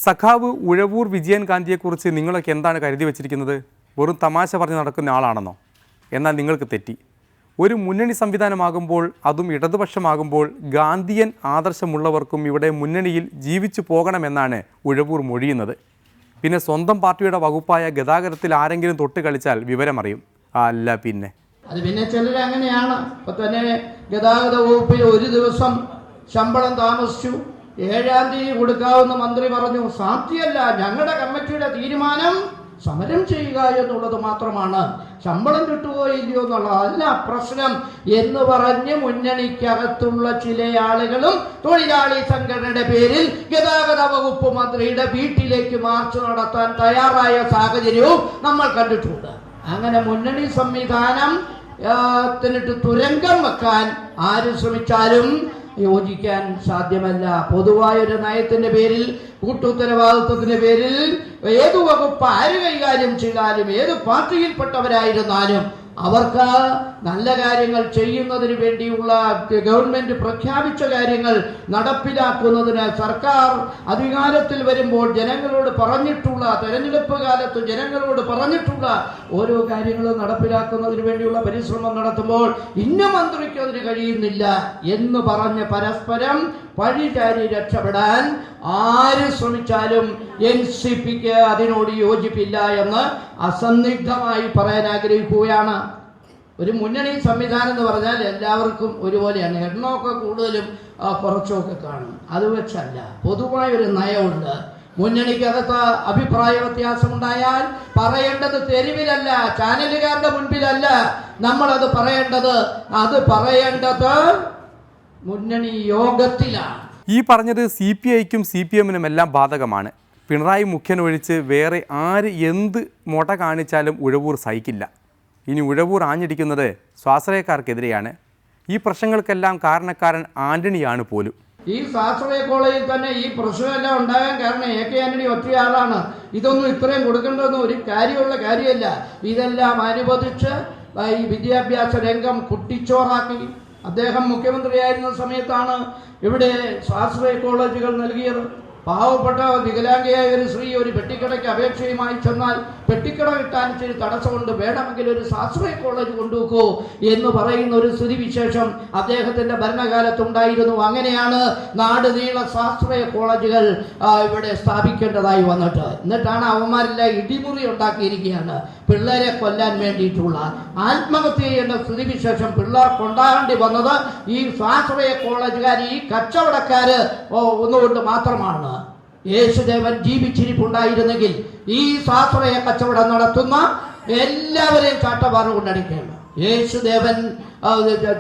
സഖാവ് ഉഴവൂർ വിജയൻ ഗാന്ധിയെക്കുറിച്ച് നിങ്ങളൊക്കെ എന്താണ് കരുതി വച്ചിരിക്കുന്നത്? വെറും തമാശ പറഞ്ഞ് നടക്കുന്ന ആളാണെന്നോ? എന്നാൽ നിങ്ങൾക്ക് തെറ്റി. ഒരു മുന്നണി സംവിധാനമാകുമ്പോൾ, അതും ഇടതുപക്ഷമാകുമ്പോൾ, ഗാന്ധിയൻ ആദർശമുള്ളവർക്കും ഇവിടെ മുന്നണിയിൽ ജീവിച്ചു പോകണമെന്നാണ് ഉഴവൂർ മൊഴിയുന്നത്. പിന്നെ സ്വന്തം പാർട്ടിയുടെ വകുപ്പായ ഗതാഗതത്തിൽ ആരെങ്കിലും തൊട്ട് കളിച്ചാൽ വിവരമറിയും. അല്ല പിന്നെ അത് പിന്നെ ചിലർ അങ്ങനെയാണ്. ഇപ്പൊ തന്നെ ഗതാഗത വകുപ്പിൽ ഒരു ദിവസം ശമ്പളം താമസിച്ചു, 7-ാം തീയതി കൊടുക്കാവുന്ന മന്ത്രി പറഞ്ഞു. സാധ്യമല്ല, ഞങ്ങളുടെ കമ്മിറ്റിയുടെ തീരുമാനം സമരം ചെയ്യുക എന്നുള്ളത് മാത്രമാണ്, ശമ്പളം കിട്ടുകയോ ഇല്ലയോ എന്നുള്ളതല്ല പ്രശ്നം എന്ന് പറഞ്ഞ് മുന്നണിക്കകത്തുള്ള ചില ആളുകളും തൊഴിലാളി സംഘടനയുടെ പേരിൽ ഗതാഗത വകുപ്പ് മന്ത്രിയുടെ വീട്ടിലേക്ക് മാർച്ച് നടത്താൻ തയ്യാറായ സാഹചര്യവും നമ്മൾ കണ്ടിട്ടുണ്ട്. അങ്ങനെ മുന്നണി സംവിധാനം തുരങ്കം വെക്കാൻ ആര് ശ്രമിച്ചാലും യോജിക്കാൻ സാധ്യമല്ല. പൊതുവായൊരു നയത്തിന്റെ പേരിൽ, കൂട്ടുത്തരവാദിത്വത്തിന്റെ പേരിൽ ഏതു വകുപ്പ് ആര് കൈകാര്യം ചെയ്താലും, ഏത് പാർട്ടിയിൽപ്പെട്ടവരായിരുന്നാലും അവർക്ക് നല്ല കാര്യങ്ങൾ ചെയ്യുന്നതിന് വേണ്ടിയുള്ള ഗവൺമെന്റ് പ്രഖ്യാപിച്ച കാര്യങ്ങൾ നടപ്പിലാക്കുന്നതിന് സർക്കാർ അധികാരത്തിൽ വരുമ്പോൾ ജനങ്ങളോട് പറഞ്ഞിട്ടുള്ള, തെരഞ്ഞെടുപ്പ് കാലത്ത് ജനങ്ങളോട് പറഞ്ഞിട്ടുള്ള ഓരോ കാര്യങ്ങളും നടപ്പിലാക്കുന്നതിന് വേണ്ടിയുള്ള പരിശ്രമം നടത്തുമ്പോൾ ഇന്ന മന്ത്രിക്ക് അതിന് കഴിയുന്നില്ല എന്ന് പറഞ്ഞ് പരസ്പരം പഴിചാരി രക്ഷപ്പെടാൻ ആര് ശ്രമിച്ചാലും NCPക്ക് അതിനോട് യോജിപ്പില്ല എന്ന് അസന്നിഗ്ധമായി പറയാൻ ആഗ്രഹിക്കുകയാണ്. ഒരു മുന്നണി സംവിധാനം എന്ന് പറഞ്ഞാൽ എല്ലാവർക്കും ഒരുപോലെയാണ്. എണ്ണമൊക്കെ കൂടുതലും കുറച്ചൊക്കെ കാണും. അത് വെച്ചല്ല, പൊതുവായൊരു നയമുണ്ട്. മുന്നണിക്കകത്ത് അഭിപ്രായ വ്യത്യാസമുണ്ടായാൽ പറയേണ്ടത് തെരുവിലല്ല, ചാനലുകാരുടെ മുൻപിലല്ല നമ്മളത് പറയേണ്ടത്. അത് പറയേണ്ടത് മുന്നണി യോഗത്തിലാണ്. ഈ പറഞ്ഞത് CPIക്കും CPMനും എല്ലാം ബാധകമാണ്. പിണറായി മുഖ്യനൊഴിച്ച് വേറെ ആര് എന്ത് മുട കാണിച്ചാലും ഉഴവൂർ സഹിക്കില്ല. ഇനി ഉഴവൂർ ആഞ്ഞടിക്കുന്നത് സ്വാശ്രയക്കാർക്കെതിരെയാണ്. ഈ പ്രശ്നങ്ങൾക്കെല്ലാം കാരണക്കാരൻ ആന്റണിയാണ് പോലും. ഈ സ്വാശ്രയ കോളേജിൽ തന്നെ ഈ പ്രശ്നമെല്ലാം ഉണ്ടാകാൻ കാരണം AK ആന്റണി ഒറ്റയാളാണ്. ഇതൊന്നും ഇത്രയും കൊടുക്കേണ്ടതൊന്നും ഒരു കാര്യമുള്ള കാര്യമല്ല. ഇതെല്ലാം അനുവദിച്ച് ഈ വിദ്യാഭ്യാസ രംഗം കുട്ടിച്ചോറാക്കി. അദ്ദേഹം മുഖ്യമന്ത്രിയായിരുന്ന സമയത്താണ് ഇവിടെ സ്വാശ്രയ കോളേജുകൾ നൽകിയത്. പാവപ്പെട്ട വികലാംഗയായ ഒരു സ്ത്രീ ഒരു പെട്ടിക്കടയ്ക്ക് അപേക്ഷയുമായി ചെന്നാൽ പെട്ടിക്കട കിട്ടാൻ ഇച്ചിരി തടസ്സമുണ്ട്, വേണമെങ്കിൽ ഒരു സ്വാശ്രയ കോളേജ് കൊണ്ടുവെക്കൂ എന്ന് പറയുന്ന ഒരു സ്ഥിതിവിശേഷം അദ്ദേഹത്തിന്റെ ഭരണകാലത്തുണ്ടായിരുന്നു. അങ്ങനെയാണ് നാട് നീള സ്വാശ്രയ കോളേജുകൾ ഇവിടെ സ്ഥാപിക്കേണ്ടതായി വന്നിട്ട്. എന്നിട്ടാണ് അവന്മാരെല്ലാം ഇടിമുറി ഉണ്ടാക്കിയിരിക്കുകയാണ്. പിള്ളേരെ കൊല്ലാൻ വേണ്ടിയിട്ടുള്ള ആത്മഹത്യ ചെയ്യേണ്ട സ്ഥിതിവിശേഷം പിള്ളേർക്ക് ഉണ്ടാകേണ്ടി വന്നത് ഈ സ്വാശ്രയ കോളേജുകാർ, ഈ കച്ചവടക്കാര് ഒന്നുകൊണ്ട് മാത്രമാണ്. യേശുദേവൻ ജീവിച്ചിരിപ്പുണ്ടായിരുന്നെങ്കിൽ ഈ സ്വാശ്രയ കച്ചവടം നടത്തുന്ന എല്ലാവരെയും ചാട്ടവാറ് കൊണ്ടടിക്കുകയാണ്. യേശുദേവൻ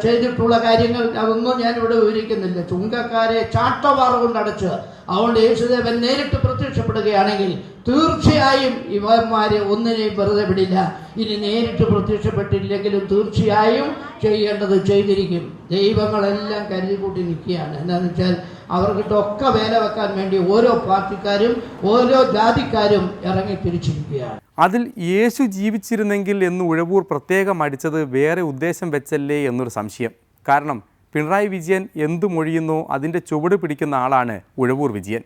ചെയ്തിട്ടുള്ള കാര്യങ്ങൾ അതൊന്നും ഞാൻ ഇവിടെ വിവരിക്കുന്നില്ല. ചുങ്കക്കാരെ ചാട്ടവാറ് കൊണ്ടടച്ച്, അതുകൊണ്ട് യേശുദേവൻ നേരിട്ട് പ്രത്യക്ഷപ്പെടുകയാണെങ്കിൽ തീർച്ചയായും ഇവന്മാരെ ഒന്നിനെയും വെറുതെ വിടില്ല. ഇനി നേരിട്ട് പ്രത്യക്ഷപ്പെട്ടില്ലെങ്കിലും തീർച്ചയായും ചെയ്യേണ്ടത് ചെയ്തിരിക്കും. ദൈവങ്ങളെല്ലാം കരുതി കൂട്ടി നിൽക്കുകയാണ്. എന്താണെന്ന് വെച്ചാൽ അവർക്കിട്ടൊക്കെ വേല വെക്കാൻ വേണ്ടി ഓരോ പാർട്ടിക്കാരും ഓരോ ജാതിക്കാരും ഇറങ്ങി തിരിച്ചിരിക്കുകയാണ്. അതിൽ യേശു ജീവിച്ചിരുന്നെങ്കിൽ എന്ന് ഉഴവൂർ പ്രത്യേകം അടിച്ചത് വേറെ ഉദ്ദേശം വെച്ചല്ലേ എന്നൊരു സംശയം. കാരണം പിണറായി വിജയൻ എന്തു മൊഴിയുന്നോ അതിൻ്റെ ചുവട് പിടിക്കുന്ന ആളാണ് ഉഴവൂർ വിജയൻ.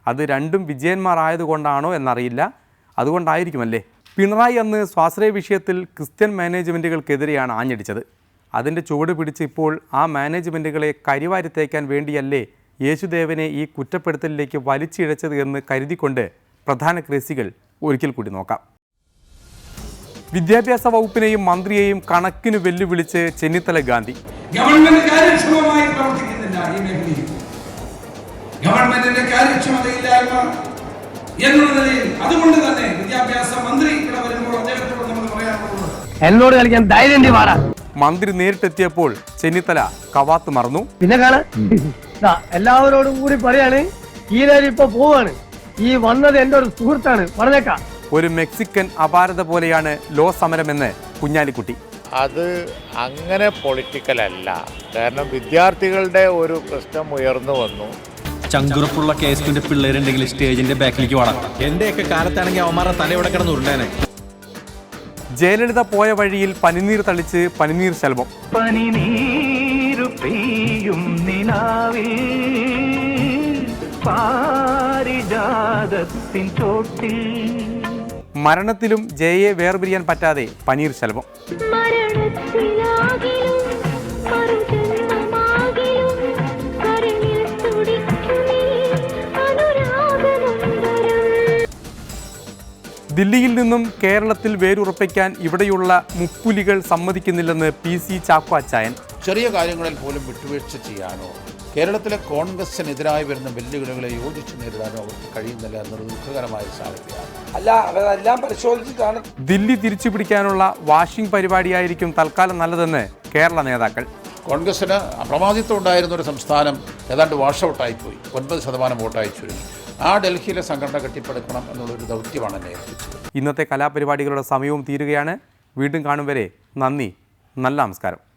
അത് രണ്ടും വിജയന്മാർ ആയതുകൊണ്ടാണോ എന്നറിയില്ല, അതുകൊണ്ടായിരിക്കുമല്ലേ. പിണറായി അന്ന് സ്വാശ്രയ വിഷയത്തിൽ ക്രിസ്ത്യൻ മാനേജ്മെൻറ്റുകൾക്കെതിരെയാണ് ആഞ്ഞടിച്ചത്. അതിൻ്റെ ചുവട് പിടിച്ച് ഇപ്പോൾ ആ മാനേജ്മെൻറ്റുകളെ കരിവാരി തേക്കാൻ വേണ്ടിയല്ലേ യേശുദേവനെ ഈ കുറ്റപ്പെടുത്തലിലേക്ക് വലിച്ചിഴച്ചത് എന്ന് കരുതിക്കൊണ്ട് പ്രധാന കേസുകൾ ഒരിക്കൽ കൂടി നോക്കാം. വിദ്യാഭ്യാസ വകുപ്പിനെയും മന്ത്രിയെയും കണക്കിന് വെല്ലുവിളിച്ച് ചെന്നിത്തല ഗാന്ധി. ഗവൺമെന്റ് കാര്യക്ഷമമായി പ്രവർത്തിക്കുന്നില്ല ഈ മേഖലയിൽ. ഗവൺമെന്റിന്റെ കാര്യക്ഷമതയില്ലായ്മ എന്നുള്ള നിലയിൽ അതുകൊണ്ട് തന്നെ വിദ്യാഭ്യാസ മന്ത്രി ഇവിടെ വരുമ്പോൾ അദ്ദേഹത്തോട് നമ്മൾ പറയാറുള്ളത് എന്നോട് കളിക്കാൻ ധൈര്യം മന്ത്രി നേരിട്ടെത്തിയപ്പോൾ ചെന്നിത്തല കവാത്ത് മറന്നു. പിന്നെ എല്ലാവരോടും കൂടി പറയാണ്, ഈ നേരം ഇപ്പൊ പോവാണ്, ഈ വന്നത് എന്റെ ഒരു സുഹൃത്താണ്, പറഞ്ഞേക്കാം. ഒരു മെക്സിക്കൻ അപാരത പോലെയാണ് ലോ സമരമെന്ന് കുഞ്ഞാലിക്കുട്ടി. അത് അങ്ങനെ പൊളിറ്റിക്കൽ അല്ല. കാരണം വിദ്യാർത്ഥികളുടെ ഒരു പ്രശ്നം ഉയർന്നു വന്നു. ചങ്കുറപ്പുള്ള കേസിന്റെ പിള്ളേരുണ്ടെങ്കിൽ സ്റ്റേജിന്റെ ബാക്കിലേക്ക് വേണം. എന്റെയൊക്കെ കാലത്താണെങ്കിൽ അവന്മാരുടെ തലയോടെ കിടന്ന് ഉരുണ്ടാനെ. ജയലളിത പോയ വഴിയിൽ പനിനീർ തളിച്ച് പനിനീർ ശലഭം. പനിനീരു പെയ്യും നിലാവിൽ പാരിജാത പർവ്വതത്തിൻ ചോട്ടിൽ മരണത്തിലും ജയയെ വേർപിരിയാൻ പറ്റാതെ പനീർശെൽവം. ദില്ലിയിൽ നിന്നും കേരളത്തിൽ വേരുറപ്പിക്കാൻ ഇവിടെയുള്ള മുപ്പുലികൾ സമ്മതിക്കുന്നില്ലെന്ന് PC ചാക്കോ അച്ചായൻ. ചെറിയ കാര്യങ്ങളിൽ പോലും വിട്ടുവീഴ്ച ചെയ്യാനോ കേരളത്തിലെ കോൺഗ്രസിനെതിരായി വരുന്ന വെല്ലുവിളികളെ യോജിച്ച് നേരിടാനോ അവർക്ക് കഴിയുന്നില്ല എന്നൊരു ദുഃഖകരമായ സാഹചര്യമാണ്. അല്ല, അവരെല്ലാം പരിശോധിച്ചിട്ടാണ്. ദില്ലി തിരിച്ചുപിടിക്കാനുള്ള വാഷിംഗ് പരിപാടിയായിരിക്കും തൽക്കാലം നല്ലതെന്ന് കേരള നേതാക്കൾ. കോൺഗ്രസിന് അപ്രമാദിത്വം ഉണ്ടായിരുന്ന ഒരു സംസ്ഥാനം ഏതാണ്ട് വാഷ് ഔട്ടായിപ്പോയി, 9% വോട്ടായി ചുരുങ്ങി. ആ ഡൽഹിയിലെ സംഘടന കെട്ടിപ്പടുക്കണം എന്നുള്ളൊരു ദൗത്യമാണ് എന്നെ ഏൽപ്പിച്ചത്. ഇന്നത്തെ കലാപരിപാടികളുടെ സമയവും തീരുകയാണ്. വീണ്ടും കാണും വരെ നന്ദി, നല്ല നമസ്കാരം.